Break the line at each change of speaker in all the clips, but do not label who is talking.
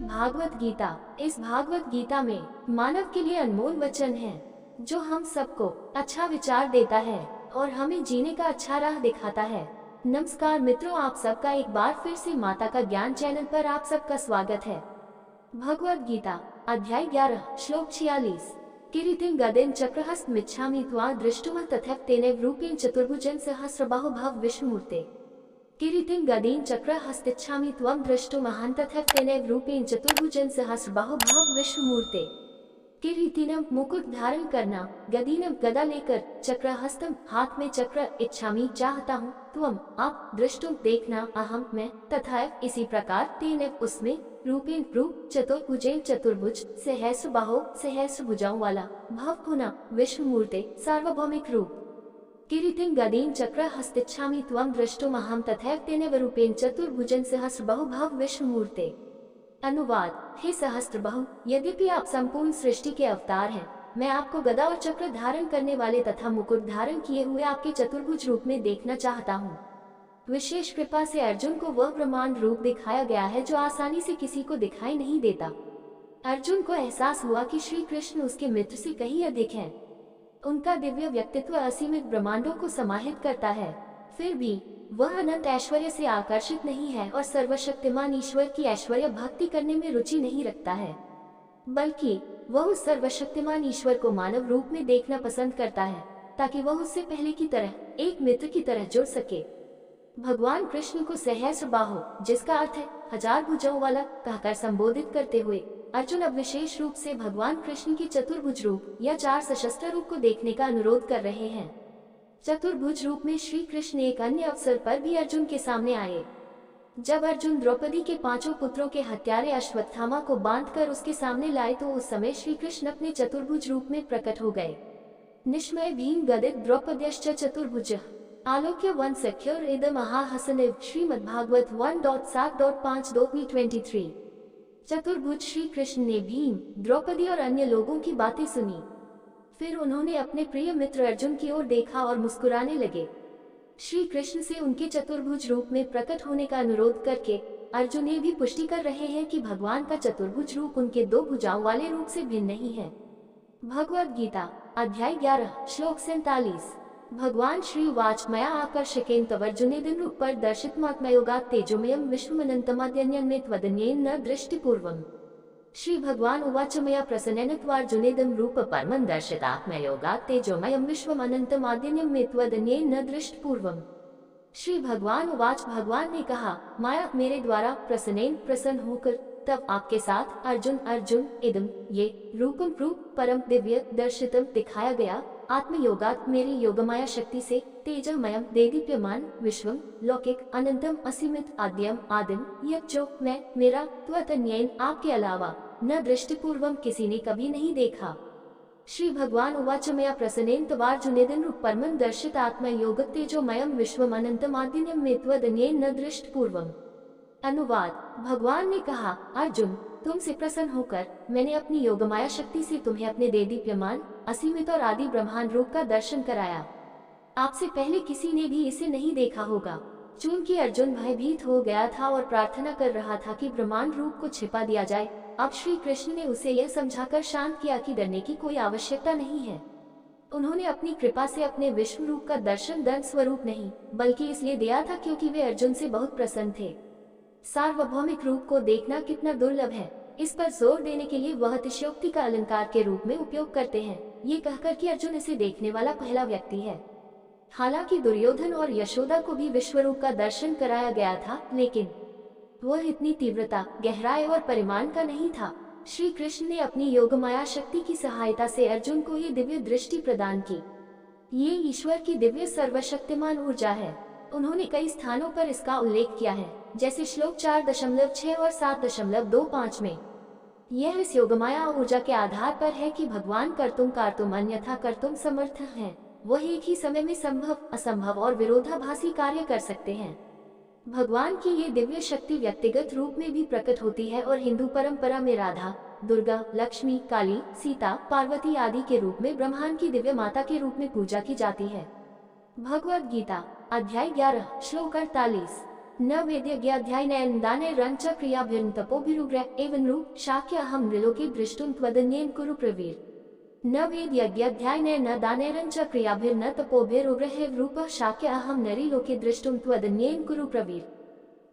श्रीमद् भागवत गीता। इस भागवत गीता में मानव के लिए अनमोल वचन है जो हम सबको अच्छा विचार देता है और हमें जीने का अच्छा राह दिखाता है। नमस्कार मित्रों, आप सबका एक बार फिर से माता का ज्ञान चैनल पर आप सबका स्वागत है। भगवत गीता अध्याय 11 श्लोक 46। किरीटिं गदेन चक्रहस्त मिच्छामि त्वां दृष्टुम तथैव तेनैव रूपेण चतुर्भुजं सहस्रबाहो भव विष्णुमूर्ते। किरीटिं गदेन चक्रहस्तिच्छामि त्वं दृष्टुमहं तथैव तेनैव रूपेण चतुर्भुजं सहस्रबाहो भव विष्णुमूर्ते। किरीटिनं मुकुट धारण करना, गदीनं गदा लेकर, चक्रहस्तम हाथ में चक्र, इच्छामि चाहता हूँ, त्वम आप, दृष्टुम देखना, अहम मैं, तथैव इसी प्रकार, तेनैव उसमें, रूपेण रूप, चतुर्भुजेन चतुर्भुज, सहस्रबाहो सहस्र भुजाओं वाला, भव होना, विष्णुमूर्ते सार्वभौमिक रूप। किरीटिं गदेन चक्रहस्तिच्छामि त्वं दृष्टुमहं तथैव तेनैव रूपेण चतुर्भुजं सहस्रबाहो भव विष्णुमूर्ते। अनुवाद। हे सहस्त्रबाहु, यद्यपि आप संपूर्ण सृष्टि के अवतार हैं, मैं आपको गदा और चक्र धारण करने वाले तथा मुकुट धारण किए हुए आपके चतुर्भुज रूप में देखना चाहता हूँ। विशेष कृपा से अर्जुन को वह ब्रह्मांड रूप दिखाया गया है जो आसानी से किसी को दिखाई नहीं देता। अर्जुन को एहसास हुआ कि श्री कृष्ण उसके मित्र से कहीं अधिक हैं। उनका दिव्य व्यक्तित्व असीमित ब्रह्मांडों को समाहित करता है, फिर भी वह अनंत ऐश्वर्य से आकर्षित नहीं है और सर्वशक्तिमान ईश्वर की ऐश्वर्य भक्ति करने में रुचि नहीं रखता है, बल्कि वह उस सर्वशक्तिमान ईश्वर को मानव रूप में देखना पसंद करता है ताकि वह उससे पहले की तरह एक मित्र की तरह जुड़ सके। भगवान कृष्ण को सहस्रबाहो, जिसका अर्थ है हजार भुजाओं वाला, कहकर संबोधित करते हुए अर्जुन अब विशेष रूप से भगवान कृष्ण के चतुर्भुज रूप या चार सशस्त्र रूप को देखने का अनुरोध कर रहे हैं। चतुर्भुज रूप में श्री कृष्ण एक अन्य अवसर पर भी अर्जुन के सामने आए। जब अर्जुन द्रौपदी के पांचों पुत्रों के हत्यारे अश्वत्थामा को बांधकर उसके सामने लाए तो उस समय श्री कृष्ण अपने चतुर्भुज रूप में प्रकट हो गए। निष्मय भीम गदित द्रौपद्यश्च चतुर्भुज आलोक्य वन सख्योर इदम महाहसनिव। श्रीमद्भागवत 1.7.5-23। चतुर्भुज श्री कृष्ण ने भीम, द्रौपदी और अन्य लोगों की बातें सुनी। फिर उन्होंने अपने प्रिय मित्र अर्जुन की ओर देखा और मुस्कुराने लगे। श्री कृष्ण से उनके चतुर्भुज रूप में प्रकट होने का अनुरोध करके अर्जुन ये भी पुष्टि कर रहे हैं कि भगवान का चतुर्भुज रूप उनके दो भुजाओं वाले रूप से भिन्न नहीं है। भगवद गीता अध्याय 11 श्लोक 47। भगवान श्री उवाच मया आकर्षकेन तवर्जुनेदं रूपं दर्शितमात्मयोगात् तेजोमयं विश्वमनन्तमाद्यन्यन्मे त्वदन्येन न दृष्टिपूर्वम्। श्री भगवान उवाच मया प्रसन्नेन त्वार्जुनेदं रूपं परमं दर्शितात्मयोगात् तेजोमयं विश्वमनन्तमाद्यन्यन्मे त्वदन्येन न दृष्टिपूर्वम्। श्री भगवान उवाच, भगवान ने कहा, माया मेरे द्वारा प्रसन्नेन प्रसन्न होकर तब आपके साथ अर्जुन इदम ये रूपम रूप परम दिव्य दर्शितम दिखाया गया, आत्मयोगात मेरी योगमाया शक्ति से, तेजमयम देदीप्यमान विश्वम लौकिक अनंतम असीमित आद्यम आदिम यह जो मैं मेरा त्वतन्येन आपके अलावा न दृष्टिपूर्वम किसी ने कभी नहीं देखा। श्री भगवान उवाच मया प्रसन्नेन तवार्जुनेदं रूप परमं दर्शित आत्मयोग तेजोमयम विश्वम अनंतम आद्यम मे त्वदन्येन न दृष्टिपूर्वम। अनुवाद। भगवान ने कहा, अर्जुन तुमसे प्रसन्न होकर मैंने अपनी योगमाया शक्ति से तुम्हें अपने देदीप्यमान असीमित और आदि ब्रह्मांड रूप का दर्शन कराया। आपसे पहले किसी ने भी इसे नहीं देखा होगा। चूंकि अर्जुन भयभीत हो गया था और प्रार्थना कर रहा था कि ब्रह्मांड रूप को छिपा दिया जाए, अब श्री कृष्ण ने उसे यह समझाकर शांत किया कि डरने की कोई आवश्यकता नहीं है। उन्होंने अपनी कृपा से अपने विश्व रूप का दर्शन दंड स्वरूप नहीं बल्कि इसलिए दिया था क्योंकि वे अर्जुन से बहुत प्रसन्न थे। सार्वभौमिक रूप को देखना कितना दुर्लभ है, इस पर जोर देने के लिए वह अतिशयोक्ति का अलंकार के रूप में उपयोग करते हैं, ये कहकर कि अर्जुन इसे देखने वाला पहला व्यक्ति है। हालांकि दुर्योधन और यशोदा को भी विश्वरूप का दर्शन कराया गया था, लेकिन वह इतनी तीव्रता, गहराई और परिमाण का नहीं था। श्री कृष्ण ने अपनी योगमाया शक्ति की सहायता से अर्जुन को ये दिव्य दृष्टि प्रदान की। ये ईश्वर की दिव्य सर्वशक्तिमान ऊर्जा है। उन्होंने कई स्थानों पर इसका उल्लेख किया है, जैसे श्लोक 4.6 और 7.25 में। यह इस योगमाया ऊर्जा के आधार पर है कि भगवान कर्तुम अन्यथा कर्तुम समर्थ हैं। वह एक ही समय में संभव, असंभव और विरोधाभासी कार्य कर सकते हैं। भगवान की ये दिव्य शक्ति व्यक्तिगत रूप में भी प्रकट होती है और हिंदू परंपरा में राधा, दुर्गा, लक्ष्मी, काली, सीता, पार्वती आदि के रूप में ब्रह्मांड की दिव्य माता के रूप में पूजा की जाती है। भगवद गीता अध्याय 11 श्लोक 48। न वेद्यज्ञाध्याय नयनदाने रंचक्रियाभिर्न तपोभिरुग्रह एवं रूप शाक्य अहम नृलोके दृष्टुम त्वदन्येन कुरु प्रवीर। न वेद्यज्ञाध्याय न दाने रंचक्रियाभिर्न तपोभिरुग्रह रूप शाक्य अहम नरी लोके दृष्टुम त्वदन्येन कुरु प्रवीर।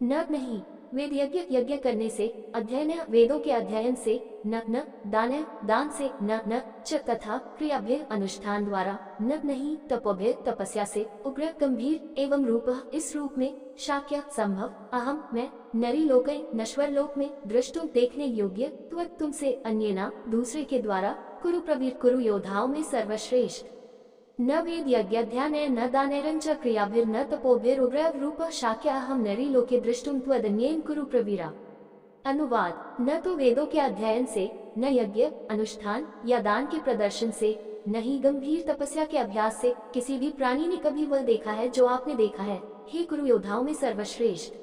न नहीं, वेद यज्ञ करने से, अध्ययन वेदों के अध्ययन से, न दान दान से, न च तथा क्रियाभ्य अनुष्ठान द्वारा, न नहीं तपोभ्य तपस्या से, उग्र गंभीर एवं रूप इस रूप में, शाक्य संभव, अहम मैं, नरी लोके नश्वर लोक में, दृष्टुम देखने योग्य, त्वत् तुमसे, अन्येना दूसरे के द्वारा, कुरु प्रवीर कुरु योद्धाओं में सर्वश्रेष्ठ। न वेद यज्ञाध्यान न दानैरंच क्रियाभिर्न तपोभिरुग्र रूप शाक्य अहम नरी लोके दृष्टुम त्वदन्येन कुरु प्रवीरा। अनुवाद, न तो वेदों के अध्ययन से, न यज्ञ अनुष्ठान या दान के प्रदर्शन से, न ही गंभीर तपस्या के अभ्यास से किसी भी प्राणी ने कभी वह देखा है जो आपने देखा है, हे कुरु योद्धाओं में सर्वश्रेष्ठ।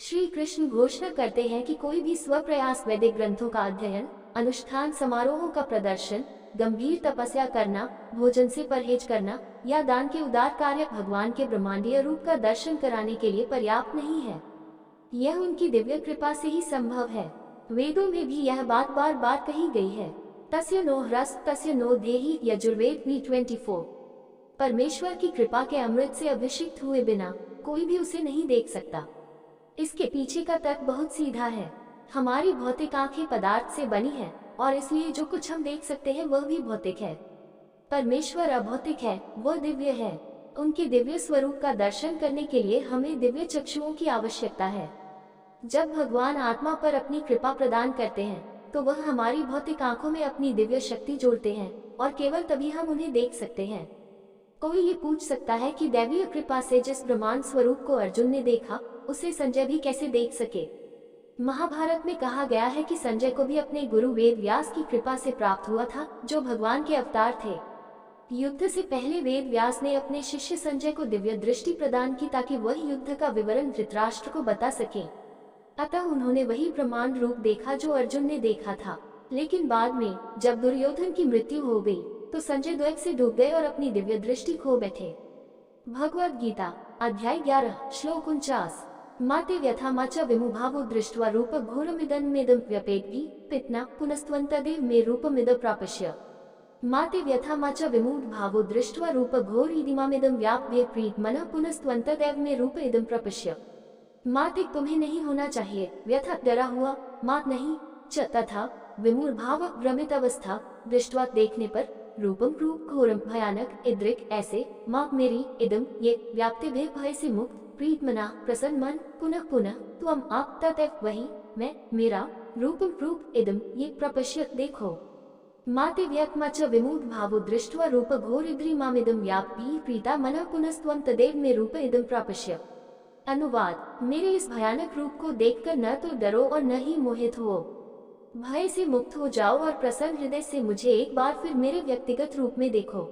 श्री कृष्ण घोषणा करते हैं कि कोई भी स्वप्रयास वैदिक ग्रंथों का अध्ययन, अनुष्ठान समारोहों का प्रदर्शन, गंभीर तपस्या करना, भोजन से परहेज करना या दान के उदार कार्य भगवान के ब्रह्मांडीय रूप का दर्शन कराने के लिए पर्याप्त नहीं है। यह उनकी दिव्य कृपा से ही संभव है। वेदों में भी यह बात बार बार कही गई है। तस्य नो ह्रस तस्य नो देहि यजुर्वेद 24। परमेश्वर की कृपा के अमृत से अभिषिक्त हुए बिना कोई भी उसे नहीं देख सकता। इसके पीछे का तर्क बहुत सीधा है। हमारी भौतिक आंखें पदार्थ से बनी है और इसलिए जो कुछ हम देख सकते हैं वह भी भौतिक है। परमेश्वर अभौतिक है, वह दिव्य है। उनके दिव्य स्वरूप का दर्शन करने के लिए हमें दिव्य चक्षुओं की आवश्यकता है। जब भगवान आत्मा पर अपनी कृपा प्रदान करते हैं तो वह हमारी भौतिक आंखों में अपनी दिव्य शक्ति जोड़ते हैं और केवल तभी हम उन्हें देख सकते हैं। कोई ये पूछ सकता है कि दैवीय कृपा से जिस ब्रह्मांड स्वरूप को अर्जुन ने देखा उसे संजय भी कैसे देख सके। महाभारत में कहा गया है कि संजय को भी अपने गुरु वेद व्यास की कृपा से प्राप्त हुआ था, जो भगवान के अवतार थे। युद्ध से पहले वेद व्यास ने अपने शिष्य संजय को दिव्य दृष्टि प्रदान की ताकि वह युद्ध का विवरण धृतराष्ट्र को बता सके। अतः उन्होंने वही ब्रह्मांड रूप देखा जो अर्जुन ने देखा था। लेकिन बाद में जब दुर्योधन की मृत्यु हो गई तो संजय द्वैत से डूब गए और अपनी दिव्य दृष्टि खो बैठे। भगवद गीता अध्याय 11 श्लोक 49। माते व्यथा च विमुभावो दृष्ट्वा रूप घोरमिदन्मेदं व्यपेद्भि पित्ना पुनस्त्वन्तदेव मे रूपमिद प्रापश्य। माते व्यथा च विमूढ़ भावो दृष्ट्वा रूप घोर इदिमामिदं व्याप्य प्रीत मनः पुनस्त्वन्तदेव मे रूप इदं प्रपश्य। माते तुम्हें नहीं होना चाहिए व्यथा डरा हुआ, मात नहीं च तथा विमूढ़ भाव भ्रमित अवस्था दृष्ट्वा देखने पर रूपम रूप घोरम भयानक इद्रिक ऐसे माँ मेरी इदम ये व्याप्ति भय से मुक्त प्रीत मना प्रसन्न मन पुनः पुनः त्वम आप ततैव वही मैं मेरा रूपम रूप इदम ये प्रपश्य देखो। माते व्यक्मा च विमूढ़ भावो दृष्ट्वा रूप घोर इद्रि मामिदम व्यापी प्रीता मनः पुनस्त्वम तदेव में रूप इदम प्रापश्य। अनुवाद, मेरे इस भयानक रूप को देखकर न तो डरो और न ही मोहित हो, भय से मुक्त हो जाओ और प्रसन्न हृदय से मुझे एक बार फिर मेरे व्यक्तिगत रूप में देखो।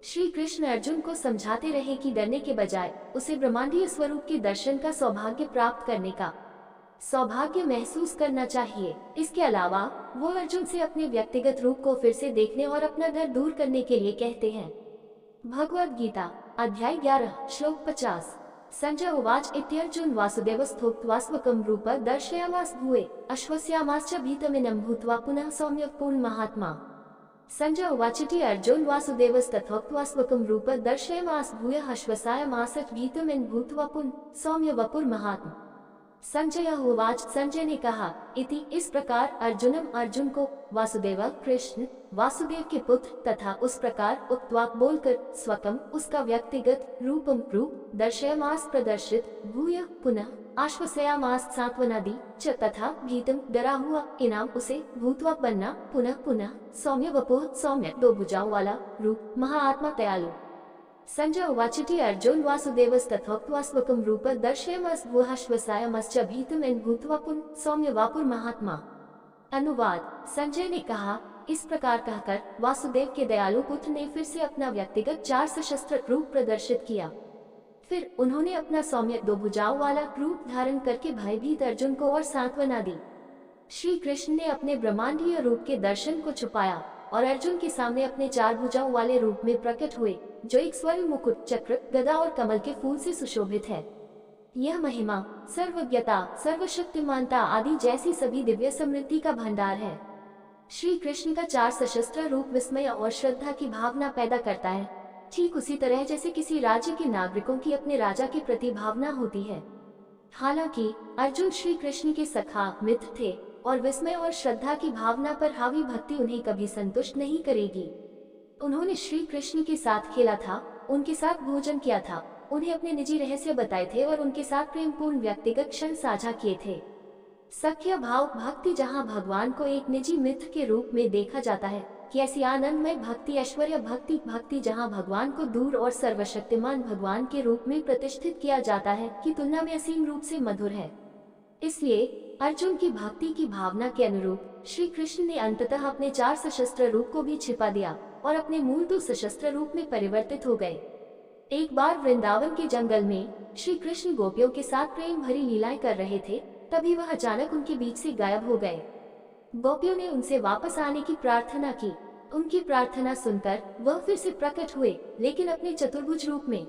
श्री कृष्ण अर्जुन को समझाते रहे कि डरने के बजाय उसे ब्रह्मांडीय स्वरूप के दर्शन का सौभाग्य प्राप्त करने का सौभाग्य महसूस करना चाहिए। इसके अलावा वो अर्जुन से अपने व्यक्तिगत रूप को फिर से देखने और अपना डर दूर करने के लिए कहते हैं। भगवद गीता अध्याय 11 श्लोक 50। संजय उवाच इत्यर्जुन वासुदेवस्थोक्त्वा स्वकं रूप दर्शयामास भूये अश्वस्यामाश्च भीतमिनं भूत्वा पुनः सौम्य पूर्ण महात्मा। संजय उवाचिति अर्जुन वासुदेवस्तथोक्त्वा स्वकं रूप दर्शयामास भूयः अश्वस्यामास भीतमिनं भूत्वा पुनः सौम्य वपुर महात्मा। संजय उवाच संजय ने कहा इति इस प्रकार अर्जुनम अर्जुन को वासुदेव कृष्ण वासुदेव के पुत्र तथा उस प्रकार उक्त्वा बोलकर स्वकम उसका व्यक्तिगत रूपम रूप दर्शयामास प्रदर्शित भूय पुनः आश्वसयामास सांत्वना दी च तथा भीतम डरा हुआ इनाम उसे भूतवा बनना पुनः पुनः सौम्य वपुः सौम्य दो भुजाओं वाला रूप महाआत्मा दयालु। संजय उवाचिति अर्जुन वासुदेवस्तथोक्त्वा स्वकं रूप दर्शयामास भूयः अश्वस्यामाश्च भीतमिनं भूत्वा पुनः सौम्य वपुर महात्मा। अनुवाद, संजय ने कहा इस प्रकार कहकर वासुदेव के दयालु पुत्र ने फिर से अपना व्यक्तिगत 4 सशस्त्र रूप प्रदर्शित किया। फिर उन्होंने अपना सौम्य 2 भुजाओं वाला रूप धारण करके भयभीत अर्जुन को और सांत्वना दी। श्री कृष्ण ने अपने ब्रह्मांडीय रूप के दर्शन को छुपाया और अर्जुन के सामने अपने 4 भुजाओं वाले रूप में प्रकट हुए, जो एक स्वर्ण मुकुट, चक्र, गदा और कमल के फूल से सुशोभित है। यह महिमा, सर्वज्ञता, सर्वशक्तिमानता आदि जैसी सभी दिव्य समृद्धि का भंडार है। श्री कृष्ण का 4 सशस्त्र रूप विस्मय और श्रद्धा की भावना पैदा करता है, ठीक उसी तरह जैसे किसी राज्य के नागरिकों की अपने राजा के प्रति भावना होती है। हालांकि अर्जुन श्री कृष्ण के सखा मित्र थे और विस्मय और श्रद्धा की भावना पर हावी भक्ति उन्हें कभी संतुष्ट नहीं करेगी। उन्होंने श्री कृष्ण के साथ खेला था, उनके साथ भोजन किया था, उन्हें अपने निजी रहस्य बताए थे और उनके साथ प्रेमपूर्ण व्यक्तिगत क्षण साझा किए थे। सख्य भाव भक्ति जहाँ भगवान को एक निजी मित्र के रूप में देखा जाता है, कि ऐसी आनंदमय भक्ति ऐश्वर्य भक्ति जहाँ भगवान को दूर और सर्वशक्तिमान भगवान के रूप में प्रतिष्ठित किया जाता है, की तुलना में असीम रूप से मधुर है। इसलिए अर्जुन की भक्ति की भावना के अनुरूप श्री कृष्ण ने अंततः अपने 4 सशस्त्र रूप को भी छिपा दिया और अपने मूल 2 सशस्त्र रूप में परिवर्तित हो गए। एक बार वृंदावन के जंगल में श्री कृष्ण गोपियों के साथ प्रेम भरी लीलाएं कर रहे थे, तभी वह अचानक उनके बीच से गायब हो गए। गोपियों ने उनसे वापस आने की प्रार्थना की। उनकी प्रार्थना सुनकर वह फिर से प्रकट हुए, लेकिन अपने चतुर्भुज रूप में।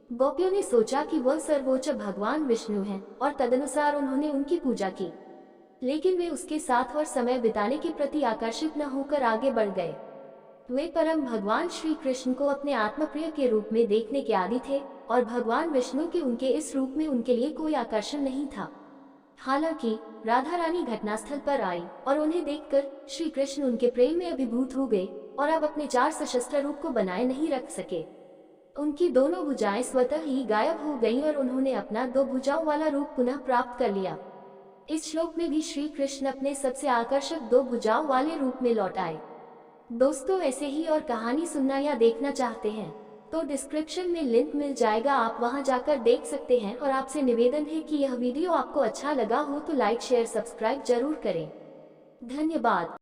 गोपियों ने सोचा कि वह सर्वोच्च भगवान विष्णु हैं और तदनुसार उन्होंने उनकी पूजा की, लेकिन वे उसके साथ और समय बिताने के प्रति आकर्षित न होकर आगे बढ़ गए। वे परम भगवान श्री कृष्ण को अपने आत्मप्रिय के रूप में देखने के आदी थे और भगवान विष्णु के उनके इस रूप में उनके लिए कोई आकर्षण नहीं था। हालांकि राधा रानी घटनास्थल पर आई और उन्हें देखकर श्री कृष्ण उनके प्रेम में अभिभूत हो गए और अब अपने 4 सशस्त्र रूप को बनाए नहीं रख सके। उनकी दोनों भुजाएं स्वतः ही गायब हो गईं और उन्होंने अपना 2 भुजाओं वाला रूप पुनः प्राप्त कर लिया। इस श्लोक में भी श्री कृष्ण अपने सबसे आकर्षक 2 भुजाओं वाले रूप में लौट आए। दोस्तों, ऐसे ही और कहानी सुनना या देखना चाहते हैं तो डिस्क्रिप्शन में लिंक मिल जाएगा, आप वहां जाकर देख सकते हैं। और आपसे निवेदन है कि यह वीडियो आपको अच्छा लगा हो तो लाइक शेयर सब्सक्राइब जरूर करें। धन्यवाद।